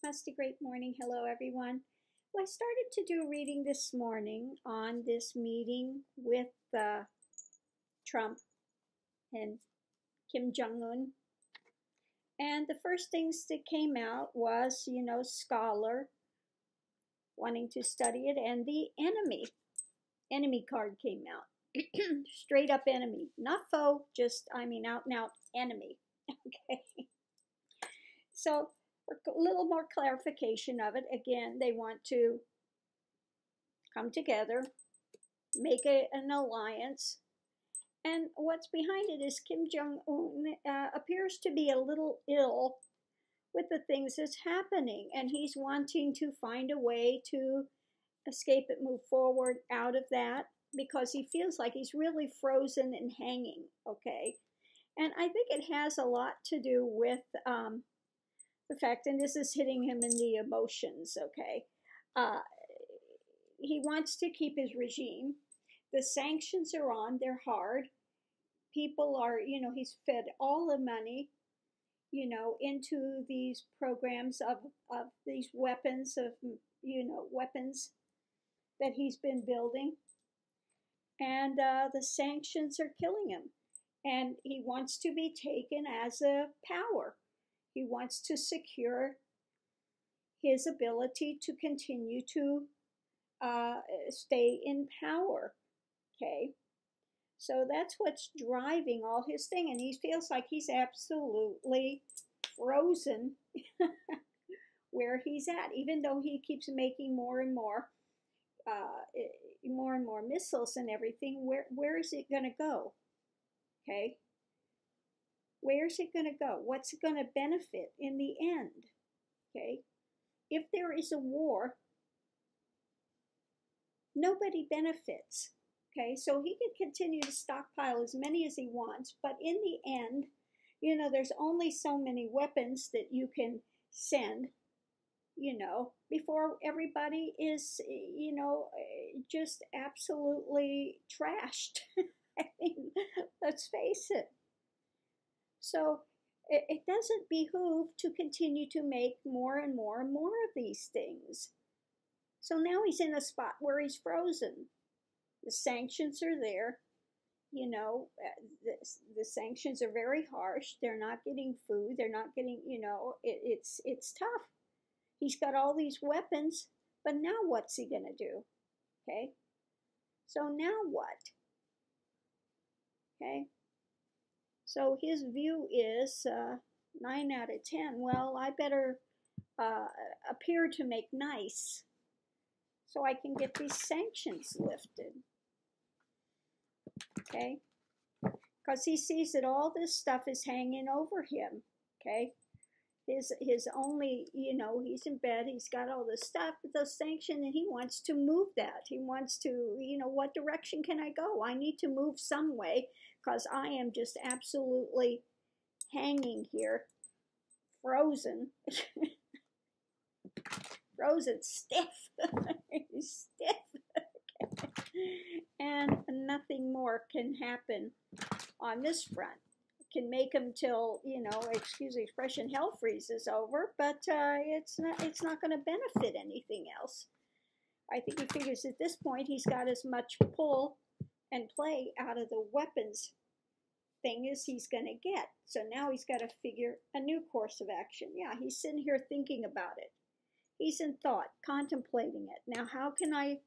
Must a great morning. Hello, everyone. Well, I started to do reading this morning on this meeting with Trump and Kim Jong-un. And the first things that came out was, scholar wanting to study it, and the enemy card came out. Straight up enemy, not foe, just, out and out enemy. Okay. So, for a little more clarification of it, again, they want to come together, make an alliance. And what's behind it is Kim Jong-un appears to be a little ill with the things that's happening, and he's wanting to find a way to escape it, move forward out of that, because he feels like he's really frozen and hanging, okay? And I think it has a lot to do with the fact, and this is hitting him in the emotions, okay? He wants to keep his regime. The sanctions are on, they're hard. People are, he's fed all the money, into these programs of these weapons, weapons that he's been building. And the sanctions are killing him. And he wants to be taken as a power. He wants to secure his ability to continue to stay in power, okay? So that's what's driving all his thing, and he feels like he's absolutely frozen where he's at, even though he keeps making more and more missiles and everything. Where is it going to go? Okay, where's it going to go? What's it going to benefit in the end? Okay, if there is a war, nobody benefits. Okay, so he can continue to stockpile as many as he wants, but in the end, there's only so many weapons that you can send, before everybody is, just absolutely trashed. I mean, let's face it. So it doesn't behoove to continue to make more and more and more of these things. So now he's in a spot where he's frozen. The sanctions are there. The sanctions are very harsh. They're not getting food. They're not getting, it's tough. He's got all these weapons, but now what's he going to do? Okay. So now what? Okay. So his view is 9 out of 10. Well, I better appear to make nice so I can get these sanctions lifted. Okay? Because he sees that all this stuff is hanging over him. Okay? His only, he's in bed, he's got all this stuff, with those sanctions, and he wants to move that. He wants to, what direction can I go? I need to move some way, because I am just absolutely hanging here, frozen. Frozen, stiff. Stiff. And nothing more can happen on this front. Can make him till, excuse the expression, hell freezes over, but it's not going to benefit anything else. I think he figures at this point he's got as much pull and play out of the weapons thing as he's going to get. So now he's got to figure a new course of action. Yeah, he's sitting here thinking about it. He's in thought, contemplating it. Now, how can I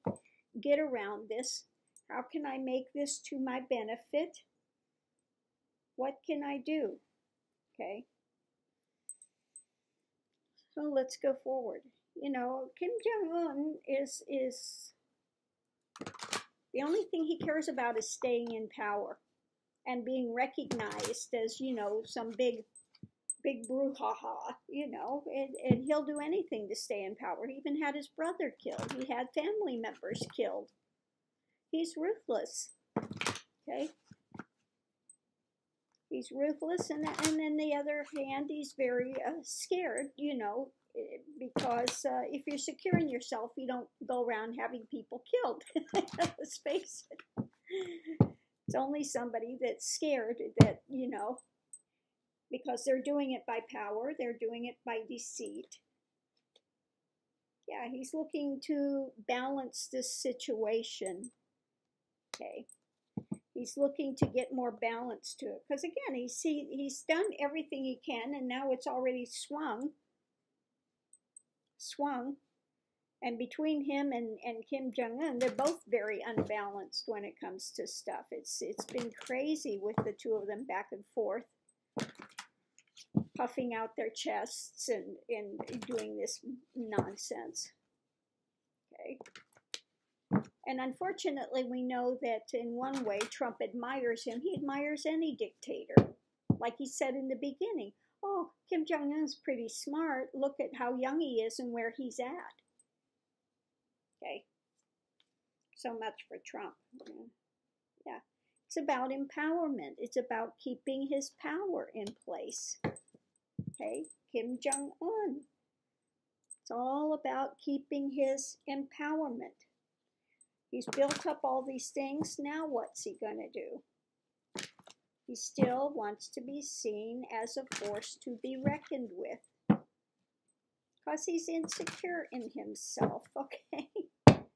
get around this? How can I make this to my benefit? What can I do? Okay. So let's go forward. Kim Jong-un is the only thing he cares about is staying in power and being recognized as, some big brouhaha, and he'll do anything to stay in power. He even had his brother killed. He had family members killed. He's ruthless. Okay. He's ruthless, and on the other hand, he's very scared, because if you're securing yourself, you don't go around having people killed. Let's face it. It's only somebody that's scared that, because they're doing it by power, they're doing it by deceit, Yeah, he's looking to balance this situation. Okay. He's looking to get more balance to it. Because again, he's done everything he can, and now it's already swung. And between him and Kim Jong-un, they're both very unbalanced when it comes to stuff. It's been crazy with the two of them back and forth, puffing out their chests and doing this nonsense. Okay. And unfortunately, we know that in one way, Trump admires him. He admires any dictator. Like he said in the beginning, oh, Kim Jong-un's pretty smart. Look at how young he is and where he's at. Okay. So much for Trump. Yeah. It's about empowerment. It's about keeping his power in place. Okay. Kim Jong-un. It's all about keeping his empowerment. He's built up all these things. Now what's he going to do? He still wants to be seen as a force to be reckoned with. Because he's insecure in himself, okay? Oh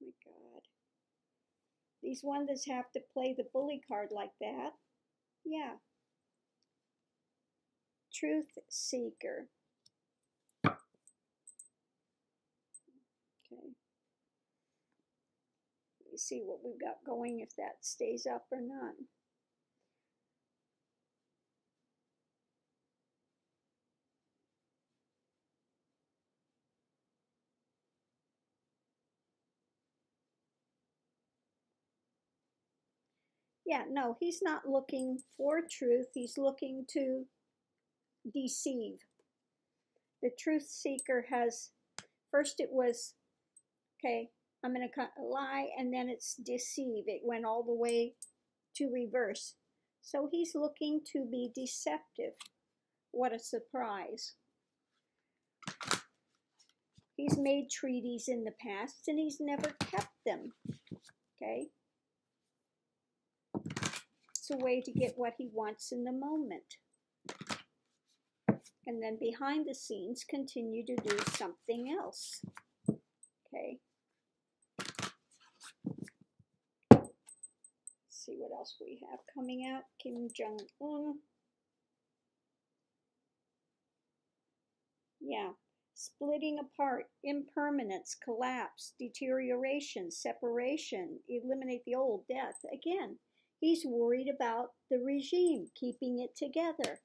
my God. These ones that have to play the bully card like that. Yeah. Truth seeker. Okay. Let's see what we've got going, if that stays up or not. Yeah, no, he's not looking for truth. He's looking to deceive. The truth seeker has, first it was, okay, I'm going to lie, and then it's deceive. It went all the way to reverse. So he's looking to be deceptive. What a surprise. He's made treaties in the past, and he's never kept them. Okay? It's a way to get what he wants in the moment. And then behind the scenes, continue to do something else. Okay? Let's see what else we have coming out. Kim Jong-un. Yeah. Splitting apart, impermanence, collapse, deterioration, separation, eliminate the old, death. Again, he's worried about the regime, keeping it together.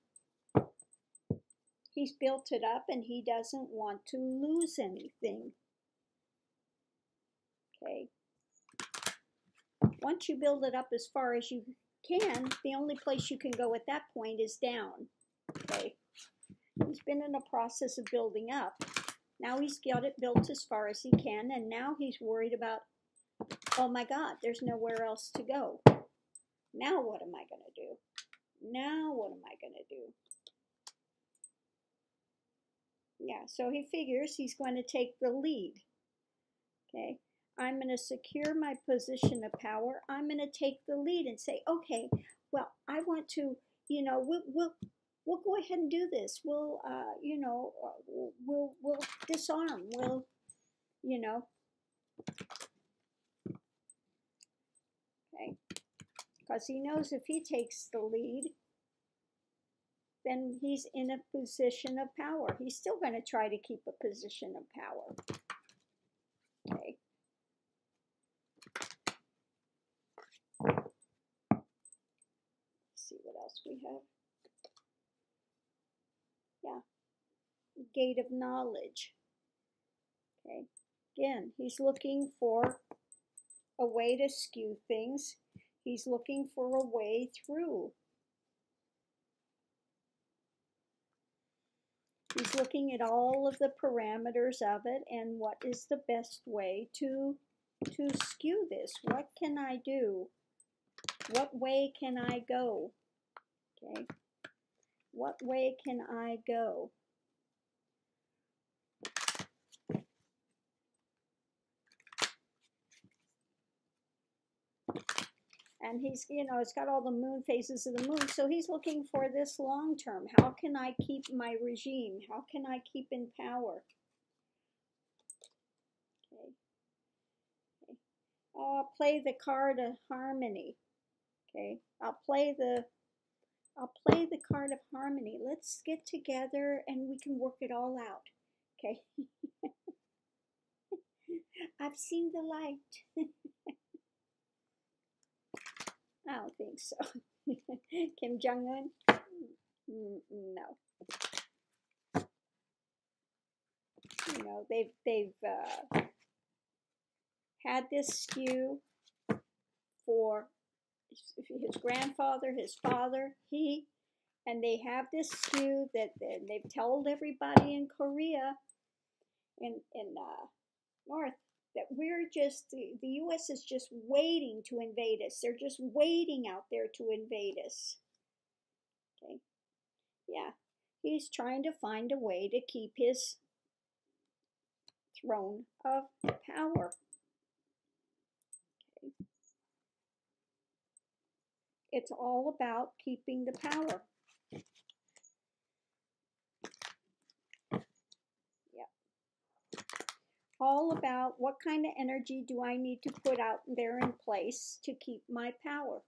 He's built it up and he doesn't want to lose anything. Okay. Once you build it up as far as you can, the only place you can go at that point is down. Okay. He's been in a process of building up. Now he's got it built as far as he can, and now he's worried about, oh my God, there's nowhere else to go. Now what am I going to do? Now what am I going to do? Yeah, so he figures he's going to take the lead. Okay, I'm going to secure my position of power. I'm going to take the lead and say, okay, well, I want to, you know, we'll go ahead and do this. We'll, you know, we'll disarm. We'll, you know. Okay, because he knows if he takes the lead, then he's in a position of power. He's still going to try to keep a position of power. Okay. Let's see what else we have. Yeah. Gate of knowledge. Okay. Again, he's looking for a way to skew things. He's looking for a way through. He's looking at all of the parameters of it and what is the best way to skew this. What can I do? What way can I go? Okay. What way can I go? And he's, you know, it's got all the moon phases of the moon. So he's looking for this long term. How can I keep my regime? How can I keep in power? Okay. Okay. I'll play the card of harmony. Okay. I'll play the card of harmony. Let's get together and we can work it all out. Okay. I've seen the light. I don't think so. Kim Jong-un? No. You know, they've had this skew for his grandfather, his father, and they have this skew that they've told everybody in Korea, in North, that we're just, the U.S. is just waiting to invade us. They're just waiting out there to invade us. Okay. Yeah. He's trying to find a way to keep his throne of power. Okay. It's all about keeping the power. All about what kind of energy do I need to put out there in place to keep my power.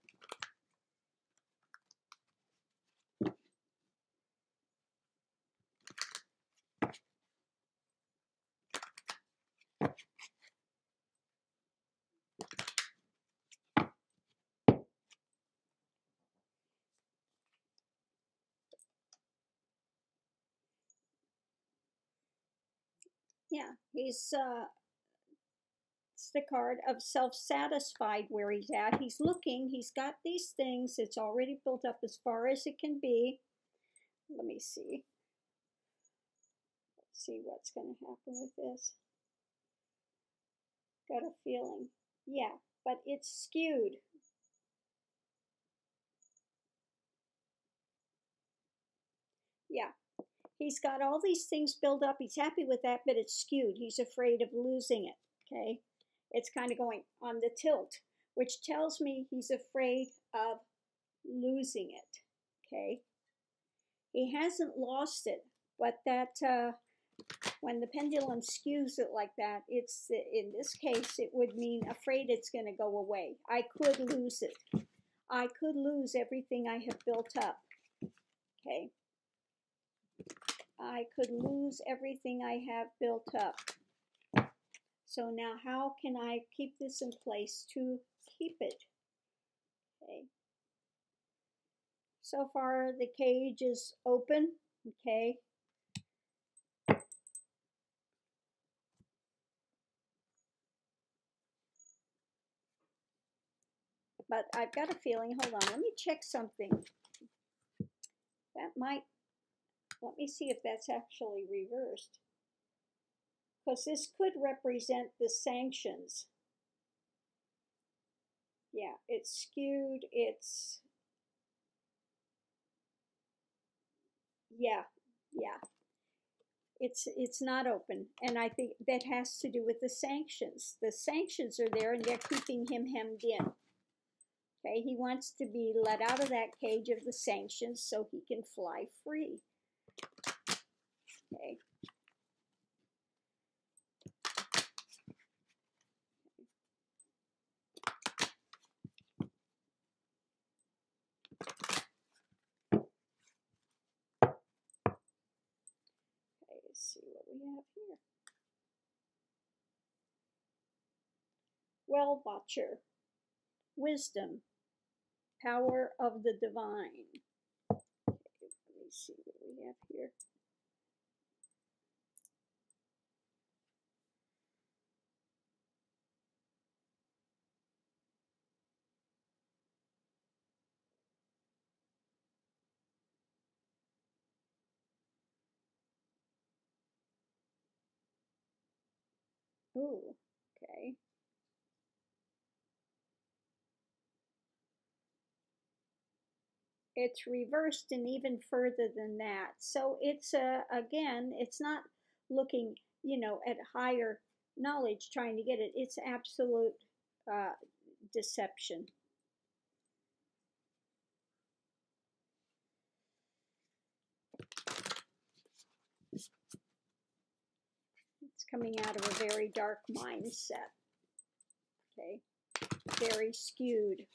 Yeah, it's the card of self-satisfied where he's at. He's looking, he's got these things, it's already built up as far as it can be. Let me see. Let's see what's going to happen with this. Got a feeling. Yeah, but it's skewed. Yeah, he's got all these things built up. He's happy with that, but it's skewed. He's afraid of losing it, okay? It's kind of going on the tilt, which tells me he's afraid of losing it, okay? He hasn't lost it, but that when the pendulum skews it like that, it's, in this case, it would mean afraid it's going to go away. I could lose it. I could lose everything I have built up, okay? I could lose everything I have built up. So now how can I keep this in place to keep it? Okay. So far the cage is open, okay? But I've got a feeling, hold on, let me check something. That might, let me see if that's actually reversed. Because this could represent the sanctions. Yeah, it's skewed, it's, yeah. It's not open, and I think that has to do with the sanctions. The sanctions are there, and they're keeping him hemmed in. Okay, he wants to be let out of that cage of the sanctions so he can fly free. Okay. Okay, let's see what we have here. Well, Watcher, wisdom, power of the divine. Okay, let me see what we have here. Ooh, okay. It's reversed and even further than that. So it's, again, it's not looking, you know, at higher knowledge trying to get it. It's absolute deception. It's coming out of a very dark mindset. Okay, very skewed.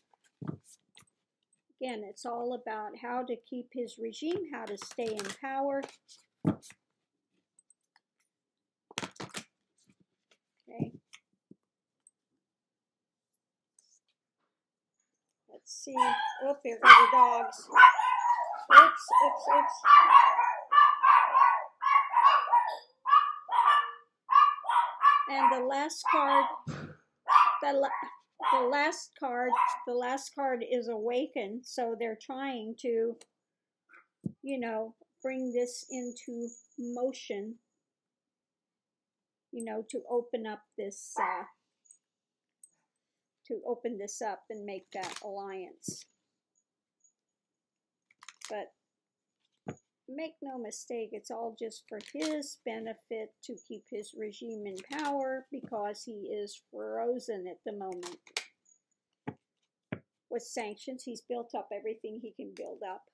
Again, it's all about how to keep his regime, how to stay in power. Okay. Let's see. Oh, here go the dogs. Oops, oops, oops. And the last card, the last card is awaken. So they're trying to, you know, bring this into motion, you know, to open up this, up and make that alliance. But make no mistake, it's all just for his benefit to keep his regime in power because he is frozen at the moment. With sanctions, he's built up everything he can build up.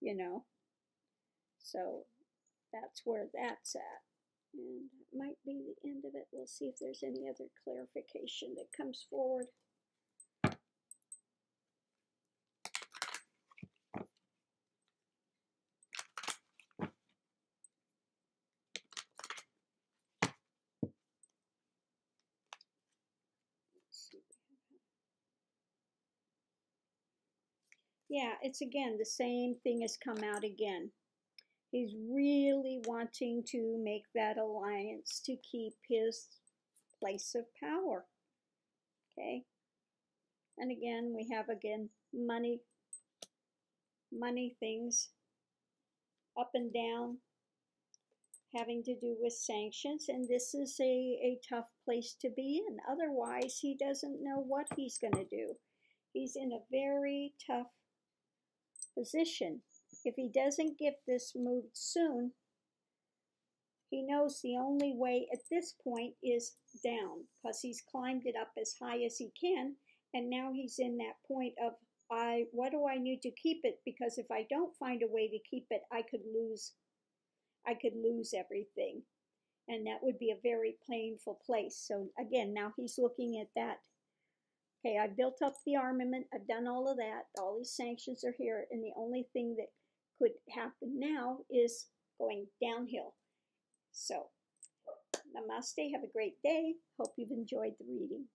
You know, so that's where that's at. And it might be the end of it. We'll see if there's any other clarification that comes forward. Yeah, it's again, the same thing has come out again. He's really wanting to make that alliance to keep his place of power. Okay. And again, we have money things up and down having to do with sanctions. And this is a tough place to be in. Otherwise, he doesn't know what he's going to do. He's in a very tough position. If he doesn't get this moved soon, he knows the only way at this point is down, because he's climbed it up as high as he can, and now he's in that point of, what do I need to keep it? Because if I don't find a way to keep it, I could lose everything, and that would be a very painful place. So again, now he's looking at that. Okay, I've built up the armament, I've done all of that, all these sanctions are here, and the only thing that could happen now is going downhill. So, namaste, have a great day. Hope you've enjoyed the reading.